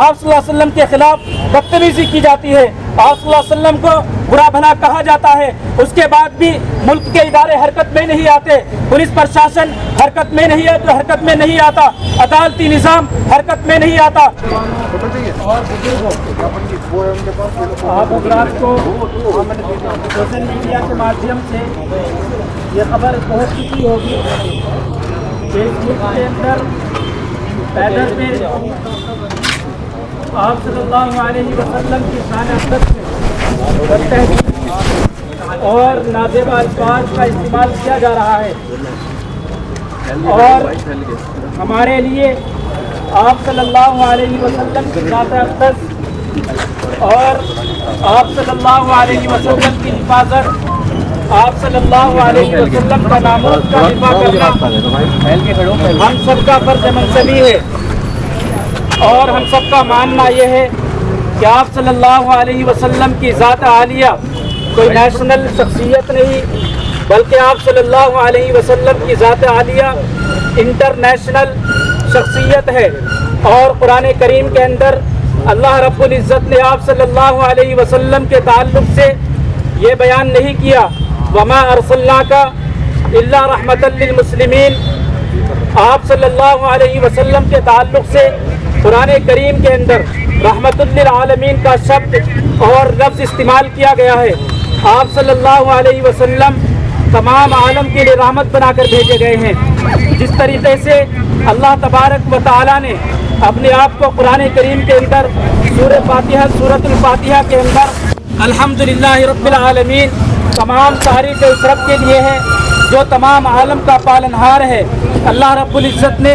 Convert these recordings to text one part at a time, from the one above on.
آپ صلی اللہ علیہ وسلم کے خلاف بدتمیزی کی جاتی ہے، آپ صلی اللہ علیہ وسلم کو برا بھلا کہا جاتا ہے، اس کے بعد بھی ملک کے ادارے حرکت میں نہیں آتے، پولیس پرشاسن حرکت میں نہیں آتا، عدالتی نظام حرکت میں نہیں آتا۔ آپ حضرات کو سوشل میڈیا کے مادھیم سے یہ خبر پہنچ چکی ہوگی کہ اس ملک کے اندر پیدل پہ آپ صلی اللہ علیہ وسلم کی شان عظمت میں اور نازیبہ الفاظ کا استعمال کیا جا رہا ہے، اور ہمارے لیے آپ صلی اللہ علیہ وسلم کی ذات اقدس اور آپ صلی اللہ علیہ وسلم کی حفاظت، آپ صلی اللہ علیہ وسلم کا ناموس کا دفاع کرنا ہم سب کا فرض منصبی ہے، اور ہم سب کا ماننا یہ ہے کہ آپ صلی اللہ علیہ وسلم کی ذات عالیہ کوئی نیشنل شخصیت نہیں، بلکہ آپ صلی اللہ علیہ وسلم کی ذات عالیہ انٹرنیشنل شخصیت ہے۔ اور قرآن کریم کے اندر اللہ رب العزت نے آپ صلی اللہ علیہ وسلم کے تعلق سے یہ بیان نہیں کیا وما ارسلناک الا رحمۃ للمسلمین۔ آپ صلی اللہ علیہ وسلم کے تعلق سے قرآن کریم کے اندر رحمت للعالمین کا شبد اور لفظ استعمال کیا گیا ہے۔ آپ صلی اللہ علیہ وسلم تمام عالم کے لیے رحمت بنا کر بھیجے گئے ہیں۔ جس طریقے سے اللہ تبارک و تعالیٰ نے اپنے آپ کو قرآن کریم کے اندر سورۃ الفاتحہ کے اندر الحمدللہ رب العالمین، تمام تعریف اس رب کے لیے ہے جو تمام عالم کا پالنہار ہے۔ اللہ رب العزت نے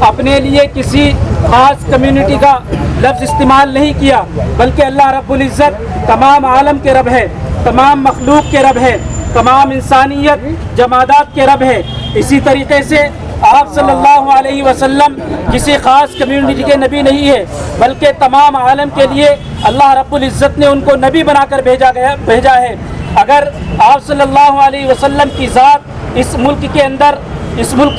اپنے لیے کسی خاص کمیونٹی کا لفظ استعمال نہیں کیا، بلکہ اللہ رب العزت تمام عالم کے رب ہے، تمام مخلوق کے رب ہے، تمام انسانیت جمادات کے رب ہے۔ اسی طریقے سے آپ صلی اللہ علیہ وسلم کسی خاص کمیونٹی کے نبی نہیں ہے، بلکہ تمام عالم کے لیے اللہ رب العزت نے ان کو نبی بنا کر بھیجا ہے۔ اگر آپ صلی اللہ علیہ وسلم کی ذات اس ملک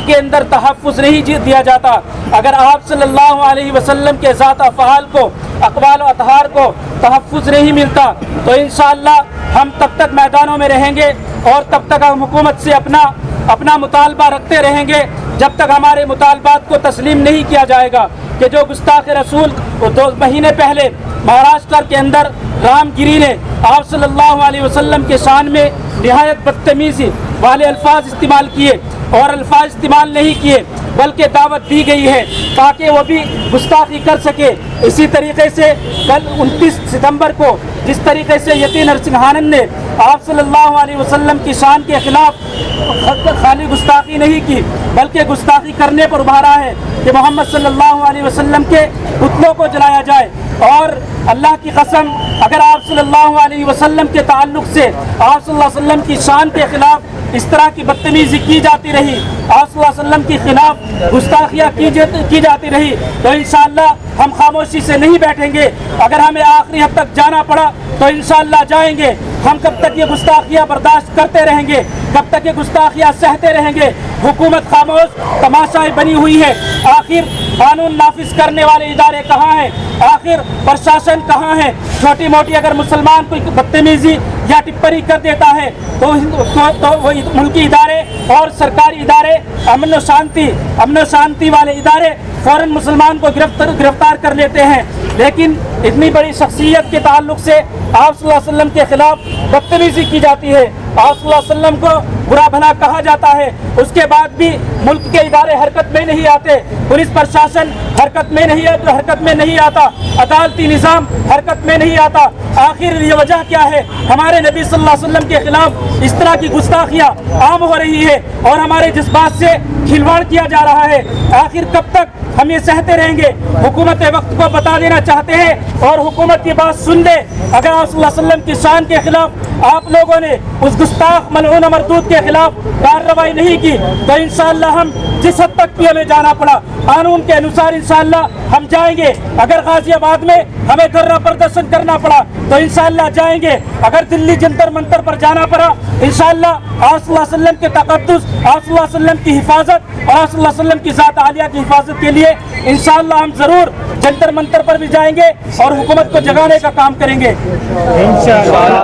کے اندر تحفظ نہیں دیا جاتا، اگر آپ صلی اللہ علیہ وسلم کے ذات افعال کو، اقوال و اطہار کو تحفظ نہیں ملتا، تو انشاءاللہ ہم تب تک میدانوں میں رہیں گے اور تب تک ہم حکومت سے اپنا مطالبہ رکھتے رہیں گے جب تک ہمارے مطالبات کو تسلیم نہیں کیا جائے گا۔ کہ جو گستاخ رسول 2 مہینے پہلے مہاراشٹر کے اندر رام گیری نے آپ صلی اللہ علیہ وسلم کے شان میں نہایت بدتمیزی والے الفاظ استعمال کیے، اور الفاظ استعمال نہیں کیے بلکہ دعوت دی گئی ہے تاکہ وہ بھی گستاخی کر سکے۔ اسی طریقے سے کل 29 ستمبر کو جس طریقے سے یتی نرسنگھ آنند نے آپ صلی اللہ علیہ وسلم کی شان کے خلاف خالی گستاخی نہیں کی بلکہ گستاخی کرنے پر ابھارا ہے کہ محمد صلی اللہ علیہ وسلم کے پتلوں کو جلایا جائے۔ اور اللہ کی قسم، اگر آپ صلی اللہ علیہ وسلم کے تعلق سے آپ صلی اللہ علیہ وسلم کی شان کے خلاف اس طرح کی بدتمیزی کی جاتی رہی، آپ صلی اللہ علیہ وسلم کے خلاف گستاخیاں کی جاتی رہی، تو انشاءاللہ ہم خاموشی سے نہیں بیٹھیں گے۔ اگر ہمیں آخری حد تک جانا پڑا تو انشاءاللہ جائیں گے۔ ہم کب تک یہ گستاخیاں برداشت کرتے رہیں گے، کب تک یہ گستاخیاں سہتے رہیں گے؟ حکومت خاموش تماشائی بنی ہوئی ہے۔ آخر قانون نافذ کرنے والے ادارے کہاں ہیں؟ آخر پرشاسن کہاں ہے؟ چھوٹی موٹی اگر مسلمان کوئی بدتمیزی یا ٹپری کر دیتا ہے تو وہ ملکی ادارے اور سرکاری ادارے، امن و شانتی والے ادارے فوراً مسلمان کو گرفتار کر لیتے ہیں۔ لیکن اتنی بڑی شخصیت کے تعلق سے آپ صلی اللہ علیہ وسلم کے خلاف بدتمیزی کی جاتی ہے، آپ صلی اللہ علیہ وسلم کو برا بھلا کہا جاتا ہے، اس کے بعد بھی ملک کے ادارے حرکت میں نہیں آتے، پولیس پرشاسن حرکت میں نہیں آتا، عدالتی نظام حرکت میں نہیں آتا۔ آخر یہ وجہ کیا ہے؟ ہمارے نبی صلی اللہ علیہ وسلم کے خلاف اس طرح کی گستاخیاں عام ہو رہی ہے اور ہمارے جذبات سے کھلواڑ کیا جا رہا ہے۔ آخر کب تک ہم یہ سہتے رہیں گے؟ حکومت وقت کو بتا دینا چاہتے ہیں اور حکومت کی بات سن لے۔ اگر آپ صلی اللہ علیہ وسلم کی شان کے خلاف آپ لوگوں نے اس گستاخ ملعون مردود کے کے خلاف کارروائی نہیں کی تو انشاءاللہ ہم جس حد تک بھی ہمیں جانا پڑا قانون کے انوسار انشاءاللہ ہم جائیں گے. اگر غازی آباد میں ہمیں دھرنا پردرشن کرنا پڑا تو انشاءاللہ جائیں گے. اگر دلی جنتر منتر پر جانا پڑا انشاءاللہ آپ صلی اللہ علیہ وسلم کے تقدس، آپ صلی اللہ علیہ وسلم کی حفاظت اور آپ صلی اللہ علیہ وسلم کی ذات عالیہ کی حفاظت کے لیے انشاءاللہ ہم ضرور جنتر منتر پر بھی جائیں گے اور حکومت کو جگانے کا کام کریں گے انشاءاللہ.